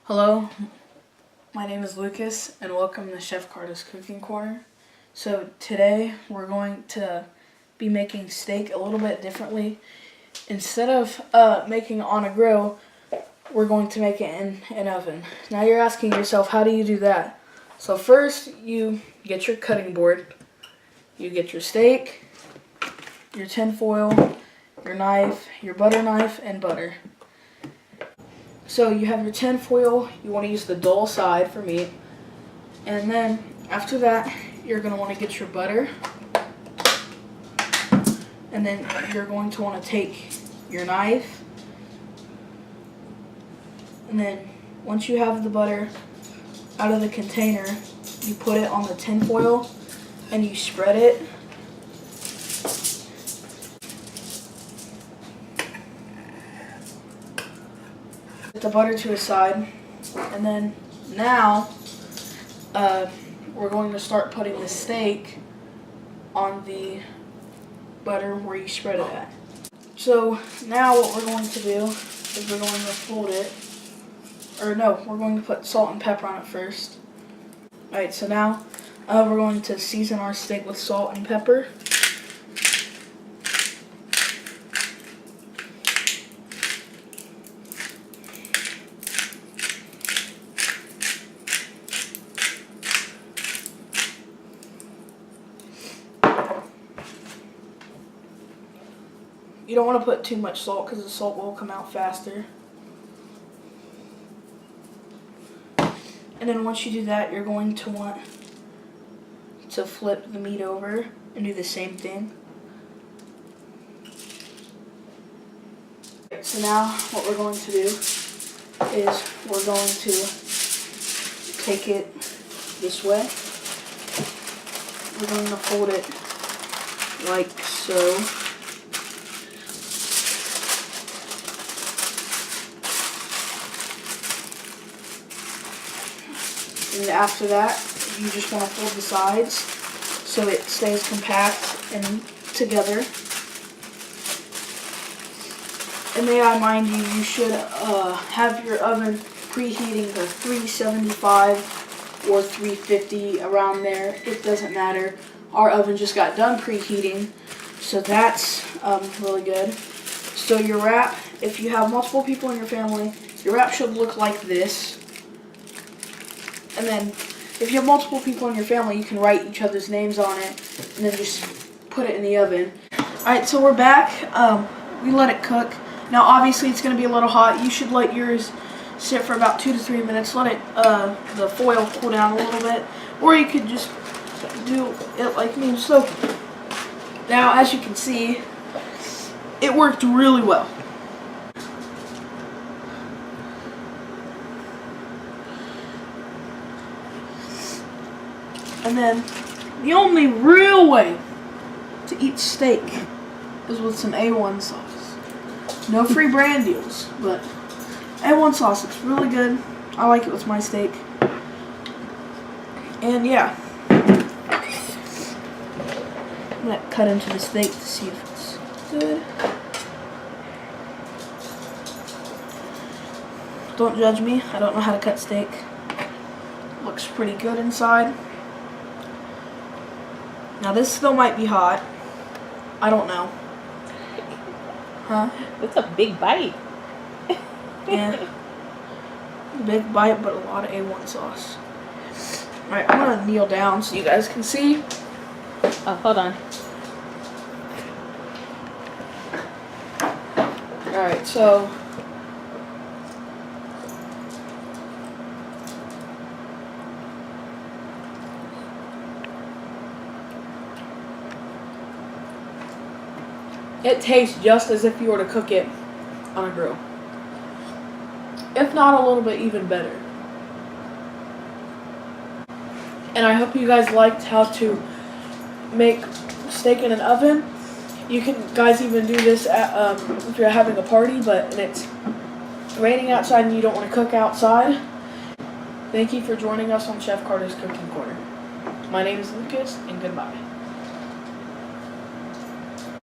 Hello, my name is Lucas and welcome to Chef Carter's Cooking Corner. So today we're going to be making steak a little bit differently. Instead of making it on a grill, we're going to make it in an oven. Now you're asking yourself, how do you do that? So first you get your cutting board, you get your steak, your tin foil, your knife, your butter knife, and butter. So you have your tin foil, you want to use the dull side for meat, and then after that you're going to want to get your butter, and then you're going to want to take your knife, and then once you have the butter out of the container, you put it on the tin foil and you spread it. Put the butter to the side, and then now we're going to start putting the steak on the butter where you spread it at. So now what we're going to do is we're going to fold it, or no, we're going to put salt and pepper on it first. Alright, so now we're going to season our steak with salt and pepper. You don't want to put too much salt because the salt will come out faster. And then once you do that, you're going to want to flip the meat over and do the same thing. So now what we're going to do is we're going to take it this way. We're going to fold it like so. And after that, you just want to fold the sides so it stays compact and together. And may I mind you, you should have your oven preheating to 375 or 350, around there. It doesn't matter. Our oven just got done preheating, so that's really good. So your wrap, if you have multiple people in your family, your wrap should look like this. And then, if you have multiple people in your family, you can write each other's names on it, and then just put it in the oven. Alright, so we're back. We let it cook. Now, obviously, it's going to be a little hot. You should let yours sit for about 2 to 3 minutes. Let it, the foil cool down a little bit. Or you could just do it like me. So, now, as you can see, it worked really well. And then, the only real way to eat steak is with some A1 sauce. No free brand deals, but A1 sauce, it's really good. I like it with my steak. And yeah. I'm going to cut into the steak to see if it's good. Don't judge me, I don't know how to cut steak. Looks pretty good inside. Now this still might be hot. I don't know. Huh? That's a big bite. Yeah. Big bite, but a lot of A1 sauce. Alright, I'm gonna kneel down so you guys can see. Oh, hold on. Alright, so it tastes just as if you were to cook it on a grill. If not a little bit even better. And I hope you guys liked how to make steak in an oven. You can guys even do this at, if you're having a party, but it's raining outside and you don't want to cook outside. Thank you for joining us on Chef Carter's Cooking Corner. My name is Lucas, and goodbye.